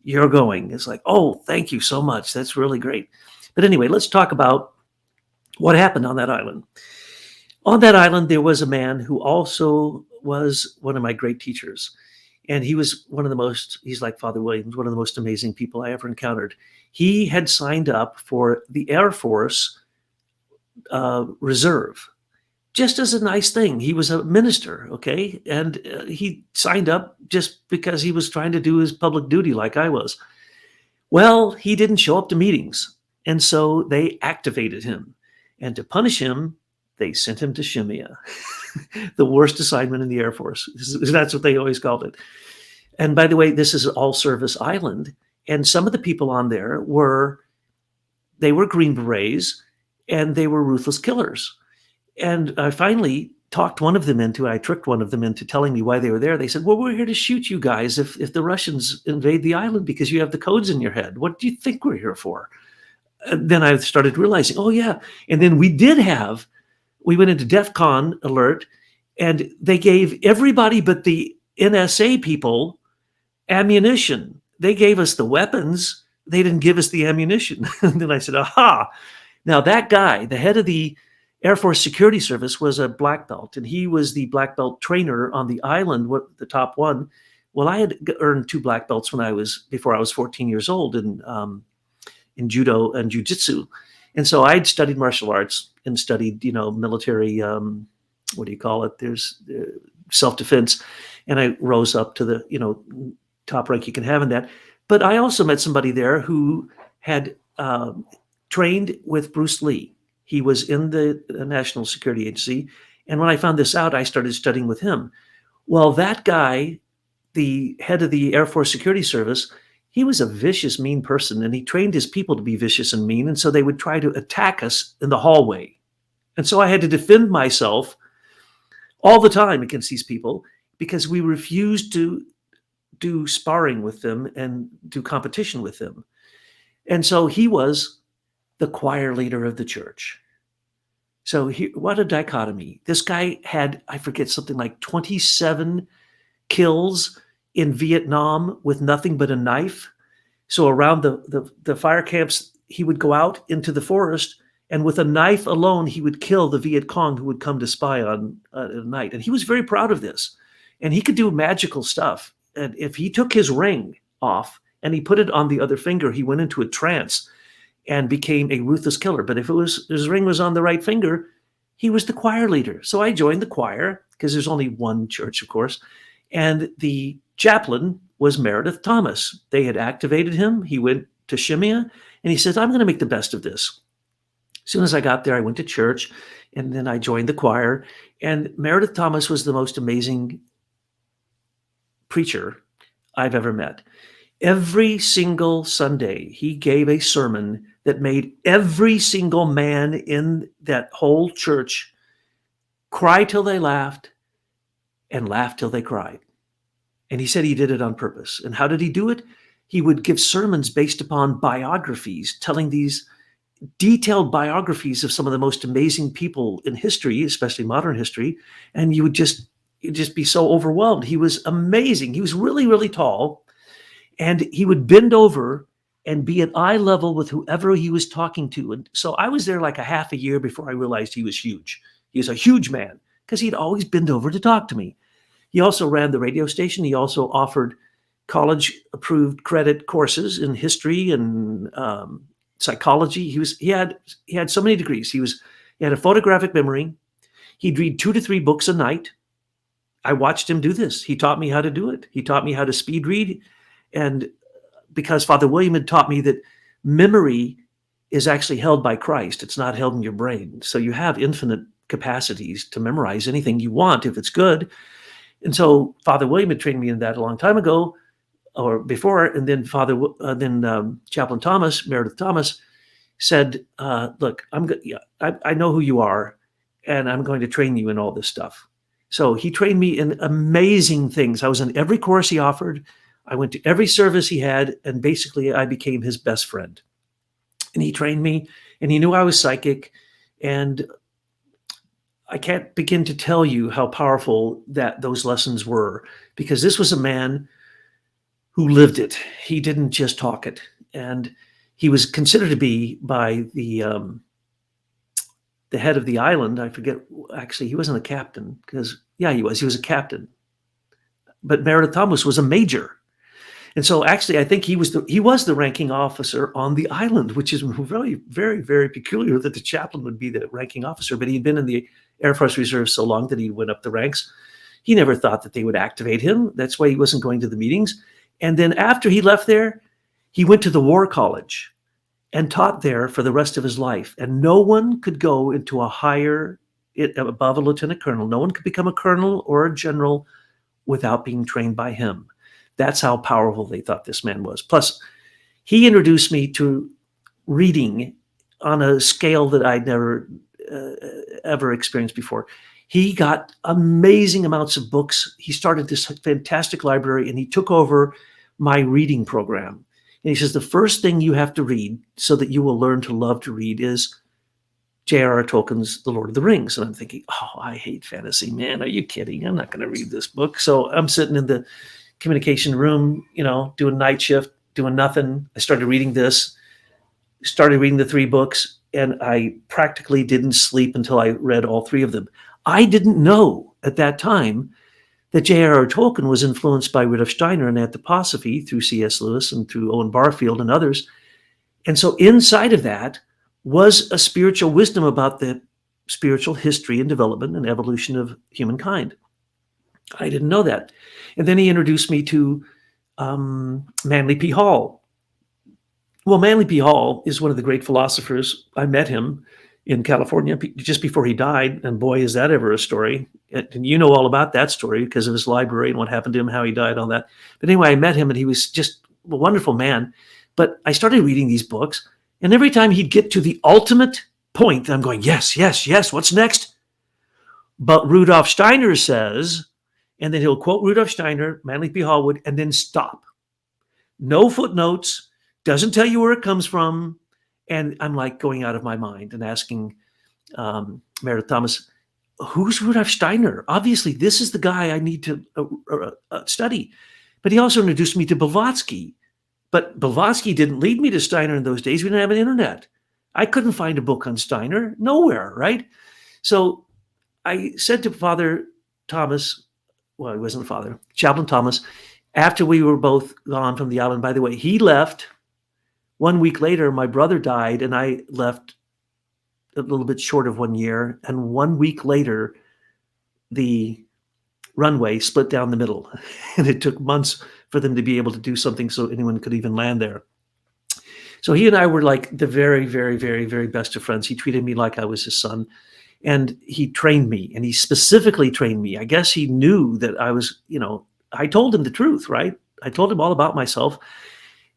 You're going. It's like, oh, thank you so much. That's really great. But anyway, let's talk about what happened on that island. On that island, there was a man who also was one of my great teachers. And he was he's like Father Williams, one of the most amazing people I ever encountered. He had signed up for the Air Force Reserve, just as a nice thing. He was a minister, okay? And he signed up just because he was trying to do his public duty like I was. Well, he didn't show up to meetings. And so they activated him. And to punish him, they sent him to Shemya, the worst assignment in the Air Force. That's what they always called it. And by the way, this is an all-service island. And some of the people on there were Green Berets, and they were ruthless killers. And finally, tricked one of them into telling me why they were there. They said, well, we're here to shoot you guys if the Russians invade the island because you have the codes in your head. What do you think we're here for? And then I started realizing, oh yeah. And then we went into DEFCON alert, and they gave everybody but the NSA people ammunition. They gave us the weapons. They didn't give us the ammunition. And then I said, aha. Now that guy, the head of the Air Force Security Service, was a black belt, and he was the black belt trainer on the island, the top one. Well, I had earned 2 black belts before I was 14 years old in judo and jujitsu. And so I'd studied martial arts and studied, military, what do you call it? There's self-defense. And I rose up to the, top rank you can have in that. But I also met somebody there who had trained with Bruce Lee. He was in the National Security Agency. And when I found this out, I started studying with him. Well, that guy, the head of the Air Force Security Service, he was a vicious, mean person, and he trained his people to be vicious and mean. And so they would try to attack us in the hallway. And so I had to defend myself all the time against these people because we refused to do sparring with them and do competition with them. And so he was the choir leader of the church. So what a dichotomy. This guy had, I forget, something like 27 kills in Vietnam with nothing but a knife. So around the fire camps, he would go out into the forest, and with a knife alone, he would kill the Viet Cong who would come to spy on at night. And he was very proud of this. And he could do magical stuff. And if he took his ring off and he put it on the other finger, he went into a trance and became a ruthless killer. But if his ring was on the right finger, he was the choir leader. So I joined the choir because there's only one church, of course. And the chaplain was Meredith Thomas. They had activated him. He went to Shemya and he said, I'm going to make the best of this. As soon as I got there, I went to church and then I joined the choir. And Meredith Thomas was the most amazing preacher I've ever met. Every single Sunday, he gave a sermon that made every single man in that whole church cry till they laughed and laugh till they cried. And he said he did it on purpose. And how did he do it? He would give sermons based upon biographies, telling these detailed biographies of some of the most amazing people in history, especially modern history. And you'd just be so overwhelmed. He was amazing. He was really, really tall. And he would bend over and be at eye level with whoever he was talking to. And so I was there like a half a year before I realized he was huge. He was a huge man because he'd always bend over to talk to me. He also ran the radio station. He also offered college-approved credit courses in history and psychology. He had so many degrees. He had a photographic memory. He'd read 2 to 3 books a night. I watched him do this. He taught me how to do it. He taught me how to speed read. And because Father William had taught me that memory is actually held by Christ, it's not held in your brain. So you have infinite capacities to memorize anything you want if it's good. And so Father William had trained me in that a long time ago, or before. And then Chaplain Thomas, Meredith Thomas, said, "Look, I know who you are, and I'm going to train you in all this stuff." So he trained me in amazing things. I was in every course he offered. I went to every service he had, and basically I became his best friend. And he trained me, and he knew I was psychic. And I can't begin to tell you how powerful those lessons were, because this was a man who lived it. He didn't just talk it. And he was considered to be by the head of the island. I forget, actually, he wasn't a captain he was a captain. But Meredith Thomas was a major. And so actually, I think he was the ranking officer on the island, which is very, very, very peculiar that the chaplain would be the ranking officer. But he'd been in the Air Force Reserve so long that he went up the ranks. He never thought that they would activate him. That's why he wasn't going to the meetings. And then after he left there, he went to the War College and taught there for the rest of his life. And no one could go into above a lieutenant colonel. No one could become a colonel or a general without being trained by him. That's how powerful they thought this man was. Plus, he introduced me to reading on a scale that I'd never ever experienced before. He got amazing amounts of books. He started this fantastic library, and he took over my reading program. And he says, the first thing you have to read so that you will learn to love to read is J.R.R. Tolkien's The Lord of the Rings. And I'm thinking, oh, I hate fantasy, man. Are you kidding? I'm not going to read this book. So I'm sitting in the communication room, doing night shift, doing nothing. I started reading the 3 books, and I practically didn't sleep until I read all 3 of them. I didn't know at that time that J.R.R. Tolkien was influenced by Rudolf Steiner and anthroposophy through C.S. Lewis and through Owen Barfield and others. And so inside of that was a spiritual wisdom about the spiritual history and development and evolution of humankind. I didn't know that. And then he introduced me to Manly P. Hall. Well, Manly P. Hall is one of the great philosophers. I met him in California just before he died, and boy, is that ever a story. And you know all about that story because of his library and what happened to him, how he died, all that. But anyway, I met him, and he was just a wonderful man. But I started reading these books, and every time he'd get to the ultimate point, I'm going, yes, yes, yes, what's next? But Rudolf Steiner says, and then he'll quote Rudolf Steiner, Manly P. Hall would, and then stop. No footnotes, doesn't tell you where it comes from. And I'm like going out of my mind and asking Meredith Thomas, who's Rudolf Steiner? Obviously, this is the guy I need to study. But he also introduced me to Blavatsky. But Blavatsky didn't lead me to Steiner in those days. We didn't have an internet. I couldn't find a book on Steiner, nowhere, right? So I said to Father Thomas, well, he wasn't father, Chaplain Thomas, after we were both gone from the island, by the way, he left. 1 week later, my brother died, and I left a little bit short of 1 year. And 1 week later, the runway split down the middle, and it took months for them to be able to do something so anyone could even land there. So he and I were like the very, very, very, very best of friends. He treated me like I was his son, and he trained me, and he specifically trained me. I guess he knew that I was, I told him the truth, right? I told him all about myself,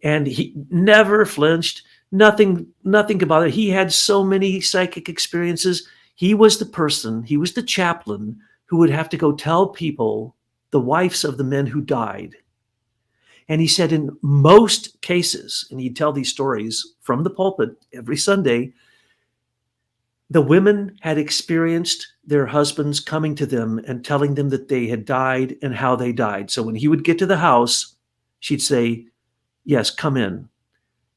and he never flinched, nothing could bother. He had so many psychic experiences. He was the chaplain who would have to go tell people, the wives of the men who died. And he said in most cases, and he'd tell these stories from the pulpit every Sunday, the women had experienced their husbands coming to them and telling them that they had died and how they died. So when he would get to the house, she'd say, yes, come in.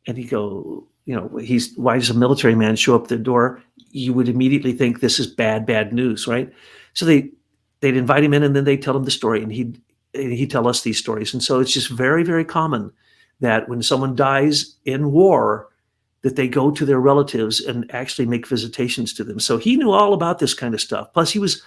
And he'd go, why does a military man show up at the door? You would immediately think this is bad news, right? So they'd invite him in, and then they'd tell him the story, and he'd tell us these stories. And so it's just very, very common that when someone dies in war, that they go to their relatives and actually make visitations to them. So he knew all about this kind of stuff. Plus, he was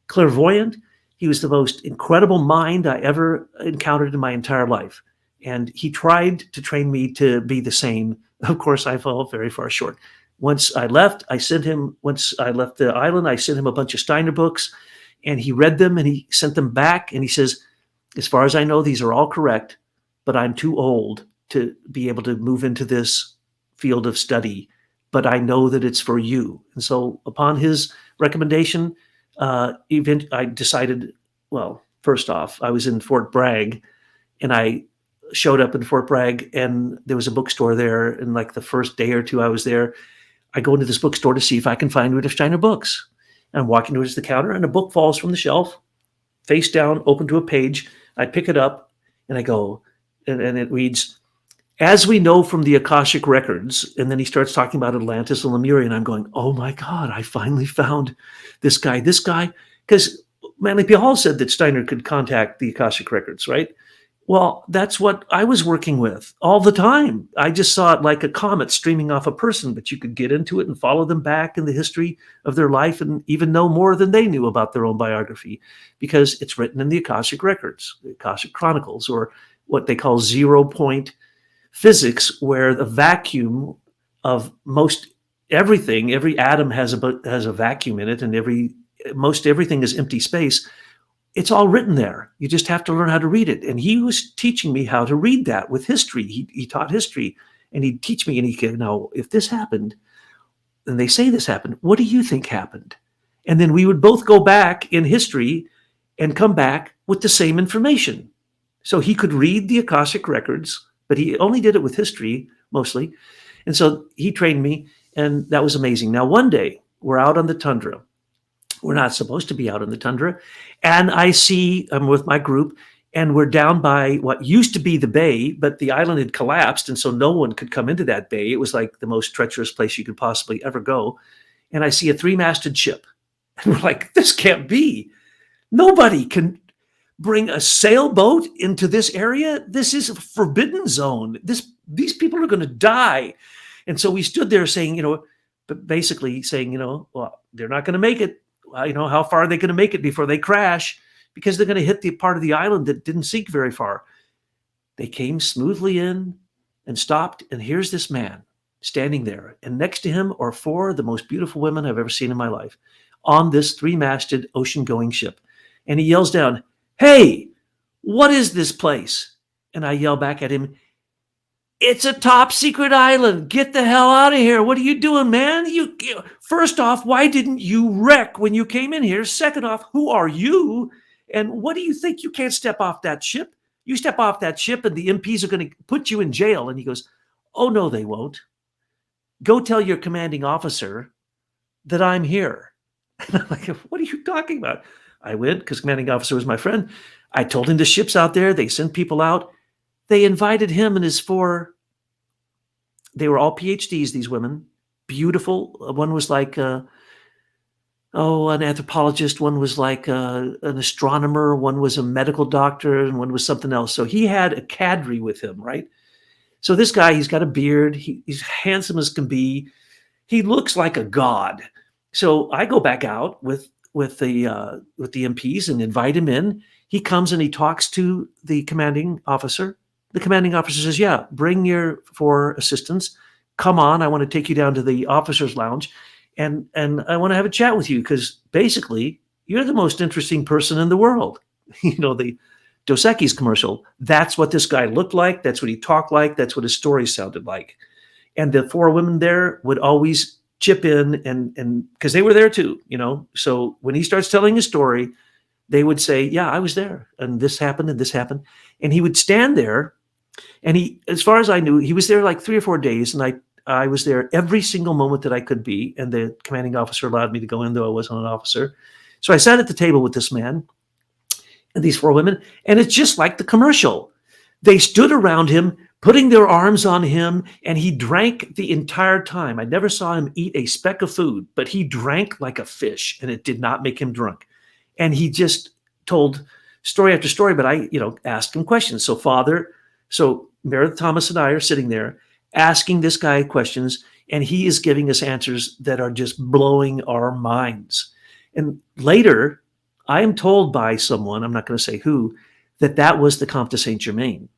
clairvoyant. He was the most incredible mind I ever encountered in my entire life. And he tried to train me to be the same. Of course, I fell very far short. Once I left the island, I sent him a bunch of Steiner books, and he read them, and he sent them back. And he says, as far as I know, these are all correct, but I'm too old to be able to move into this field of study, but I know that it's for you. And so upon his recommendation, I decided, well, first off, I was in Fort Bragg, and I showed up in Fort Bragg, and there was a bookstore there. And like the first day or two I was there, I go into this bookstore to see if I can find Rudolf Steiner books. And I'm walking towards the counter, and a book falls from the shelf, face down, open to a page. I pick it up, and I go, and it reads, as we know from the Akashic records. And then he starts talking about Atlantis and Lemuria, and I'm going, oh my God, I finally found this guy, because Manly P. Hall said that Steiner could contact the Akashic records, right? Well, that's what I was working with all the time. I just saw it like a comet streaming off a person, but you could get into it and follow them back in the history of their life and even know more than they knew about their own biography, because it's written in the Akashic records, the Akashic Chronicles, or what they call 0-point physics, where the vacuum of most everything, every atom has a vacuum in it, and most everything is empty space. It's all written there. You just have to learn how to read it. And he was teaching me how to read that with history. He taught history, and he'd teach me, and he'd go, now, if this happened, and they say this happened, what do you think happened? And then we would both go back in history and come back with the same information. So he could read the Akashic records, but he only did it with history mostly. And so he trained me, and that was amazing. Now, one day we're out on the tundra. We're not supposed to be out on the tundra. And I'm with my group, and we're down by what used to be the bay, but the island had collapsed. And so no one could come into that bay. It was like the most treacherous place you could possibly ever go. And I see a 3-masted ship. And we're like, this can't be. Nobody can bring a sailboat into this area. This is a forbidden zone. These people are going to die. And so we stood there saying, but basically saying, well, they're not going to make it. How far are they going to make it before they crash? Because they're going to hit the part of the island that didn't sink very far. They came smoothly in and stopped. And here's this man standing there. And next to him are 4 of the most beautiful women I've ever seen in my life on this 3-masted ocean-going ship. And he yells down, "Hey, what is this place?" And I yell back at him, "It's a top secret island. Get the hell out of here. What are you doing, man? First off, why didn't you wreck when you came in here? Second off, who are you? And what do you think? You can't step off that ship. You step off that ship and the MPs are going to put you in jail." And he goes, "Oh, no, they won't. Go tell your commanding officer that I'm here." And I'm like, "What are you talking about?" I went because commanding officer was my friend. I told him the ship's out there. They sent people out. They invited him and his 4. They were all PhDs, these women. Beautiful. One was like, an anthropologist. One was like an astronomer. One was a medical doctor. And one was something else. So he had a cadre with him, right? So this guy, he's got a beard. He's handsome as can be. He looks like a god. So I go back out with the MPs and invite him in. He comes and he talks to the commanding officer. The commanding officer says, "Yeah, bring your 4 assistants. Come on, I want to take you down to the officers' lounge, and I want to have a chat with you because basically you're the most interesting person in the world." The Dos Equis commercial. That's what this guy looked like. That's what he talked like. That's what his story sounded like. And the 4 women there would always chip in and because they were there too, So when he starts telling his story, they would say, "Yeah, I was there, and this happened, and this happened." And he would stand there, and he, as far as I knew, he was there like 3 or 4 days, and I was there every single moment that I could be, and the commanding officer allowed me to go in, though I wasn't an officer. So I sat at the table with this man and these 4 women, and it's just like the commercial. They stood around him, putting their arms on him, and he drank the entire time. I never saw him eat a speck of food, but he drank like a fish, and it did not make him drunk. And he just told story after story, but I, asked him questions. So Meredith Thomas and I are sitting there asking this guy questions, and he is giving us answers that are just blowing our minds. And later, I am told by someone, I'm not going to say who, that was the Comte de Saint-Germain.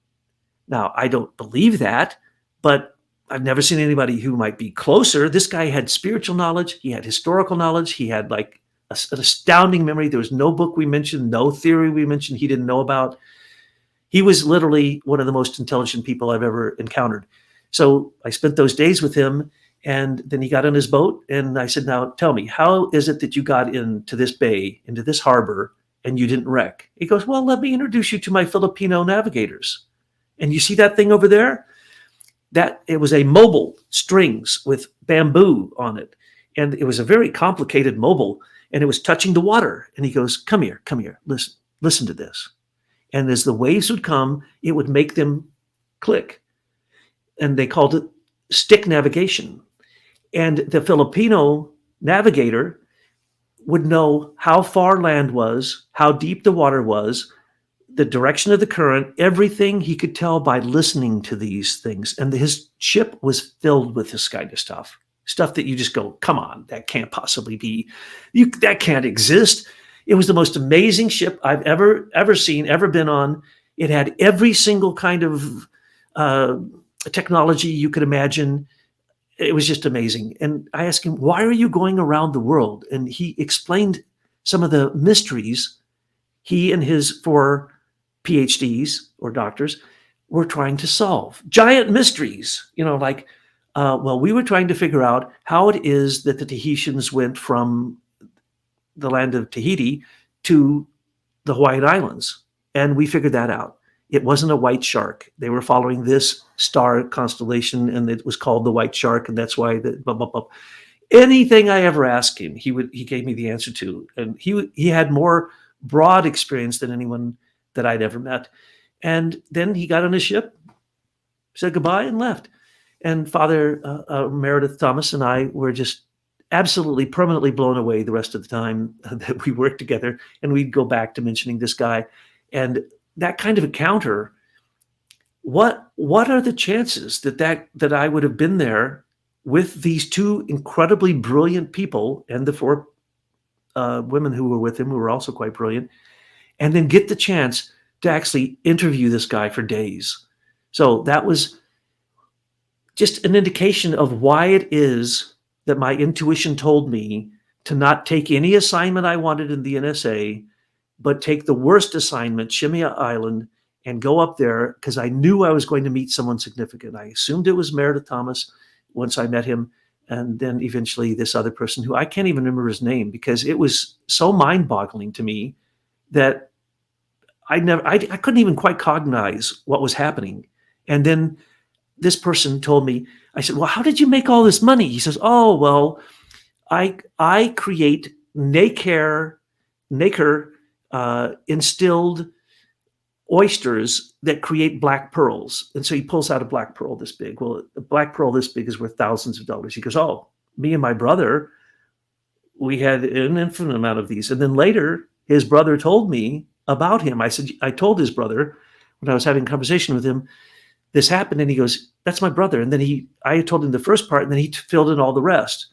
Now, I don't believe that, but I've never seen anybody who might be closer. This guy had spiritual knowledge. He had historical knowledge. He had like an astounding memory. There was no book we mentioned, no theory we mentioned he didn't know about. He was literally one of the most intelligent people I've ever encountered. So I spent those days with him, and then he got on his boat, and I said, "Now tell me, how is it that you got into this bay, into this harbor, and you didn't wreck?" He goes, "Well, let me introduce you to my Filipino navigators. And you see that thing over there? That it was a mobile strings with bamboo on it. And it was a very complicated mobile, and it was touching the water." And he goes, come here, listen to this." And as the waves would come, it would make them click. And they called it stick navigation. And the Filipino navigator would know how far land was, how deep the water was, the direction of the current, everything he could tell by listening to these things. And his ship was filled with this kind of stuff that you just go, come on, that can't possibly be, that can't exist. It was the most amazing ship I've ever seen, ever been on. It had every single kind of technology you could imagine. It was just amazing. And I asked him, "Why are you going around the world?" And he explained some of the mysteries he and his 4 PhDs or doctors were trying to solve. Giant mysteries, we were trying to figure out how it is that the Tahitians went from the land of Tahiti to the Hawaiian Islands. And we figured that out. It wasn't a white shark. They were following this star constellation, and it was called the white shark, and that's why the blah, blah, blah. Anything I ever asked him, he gave me the answer to. And he had more broad experience than anyone that I'd ever met. And then he got on a ship, said goodbye, and left. And Father Meredith Thomas and I were just absolutely permanently blown away the rest of the time that we worked together. And we'd go back to mentioning this guy. And that kind of encounter, what are the chances that I would have been there with these two incredibly brilliant people and the four women who were with him, who were also quite brilliant, and then get the chance to actually interview this guy for days? So that was just an indication of why it is that my intuition told me to not take any assignment I wanted in the NSA, but take the worst assignment, Shemya Island, and go up there because I knew I was going to meet someone significant. I assumed it was Meredith Thomas once I met him, and then eventually this other person who I can't even remember his name because it was so mind-boggling to me that I couldn't even quite cognize what was happening. And then this person told me, I said, well, how did you make all this money? He says, oh, well, I create nacre instilled oysters that create black pearls. And so he pulls out a black pearl this big. Well, a black pearl this big is worth thousands of dollars. He goes, oh, me and my brother, we had an infinite amount of these. And then later, his brother told me about him. I told his brother when I was having a conversation with him, this happened. And he goes, that's my brother. And then I told him the first part, and then he filled in all the rest.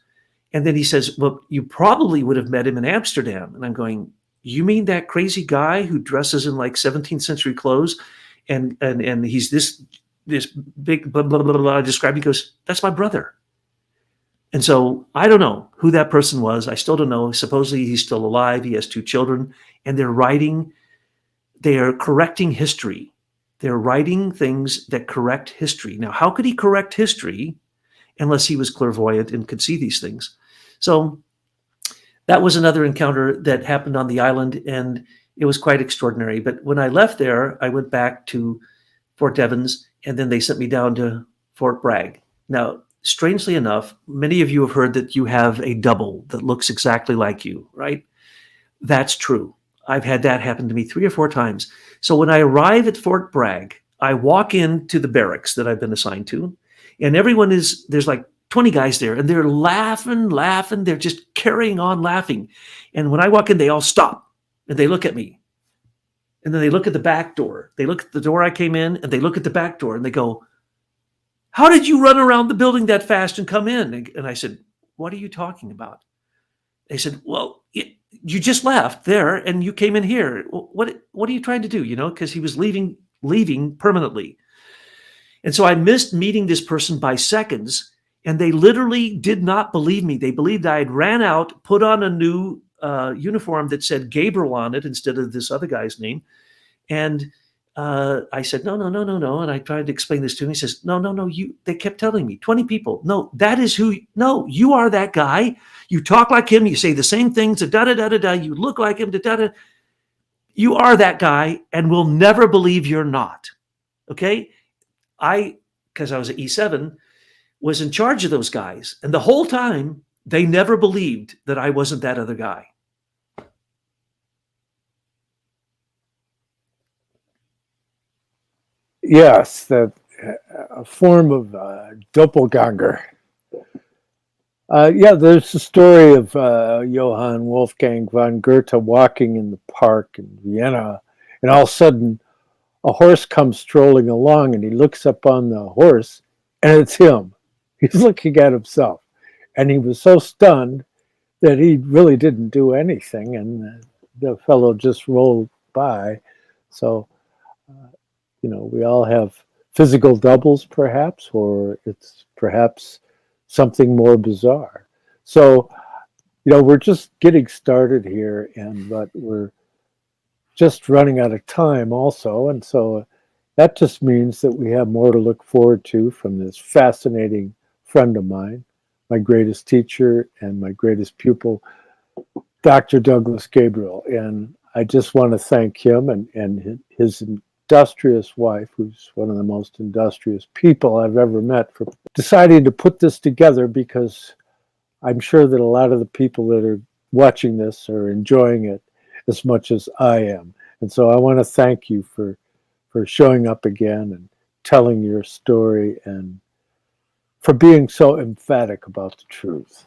And then he says, well, you probably would have met him in Amsterdam. And I'm going, you mean that crazy guy who dresses in like 17th century clothes and he's this big blah, blah, blah, blah, I described? He goes, that's my brother. And so I don't know who that person was. I still don't know. Supposedly he's still alive. He has 2 children, and they are correcting history. They're writing things that correct history. Now, how could he correct history unless he was clairvoyant and could see these things? So that was another encounter that happened on the island, and it was quite extraordinary. But when I left there, I went back to Fort Evans, and then they sent me down to Fort Bragg. Now, strangely enough, many of you have heard that you have a double that looks exactly like you, right? That's true. I've had that happen to me 3 or 4 times. So when I arrive at Fort Bragg, I walk into the barracks that I've been assigned to, and there's like 20 guys there, and they're laughing. They're just carrying on laughing. And when I walk in, they all stop and they look at me. And then they look at the back door. They look at the door I came in, and they look at the back door, and they go, how did you run around the building that fast and come in? And I said, what are you talking about? They said, well, you just left there and you came in here. What are you trying to do? Because he was leaving permanently. And so I missed meeting this person by seconds. And they literally did not believe me. They believed I had ran out, put on a new uniform that said Gabriel on it instead of this other guy's name. And I said, no. And I tried to explain this to him. He says, no, they kept telling me, 20 people. No, you are that guy. You talk like him. You say the same things, da-da-da-da-da. You look like him, da-da-da. You are that guy, and we'll never believe you're not. Okay? Because I was at E7, was in charge of those guys. And the whole time, they never believed that I wasn't that other guy. Yes, that a form of doppelganger. There's the story of Johann Wolfgang von Goethe walking in the park in Vienna, and all of a sudden a horse comes strolling along, and he looks up on the horse, and it's him. He's looking at himself. And he was so stunned that he really didn't do anything, and the fellow just rolled by. So, we all have physical doubles, perhaps, or it's perhaps something more bizarre. So, we're just getting started here, but we're just running out of time also. And so that just means that we have more to look forward to from this fascinating friend of mine, my greatest teacher and my greatest pupil, Dr. Douglas Gabriel. And I just want to thank him and his industrious wife, who's one of the most industrious people I've ever met, for deciding to put this together, because I'm sure that a lot of the people that are watching this are enjoying it as much as I am. And so I want to thank you for showing up again and telling your story and for being so emphatic about the truth.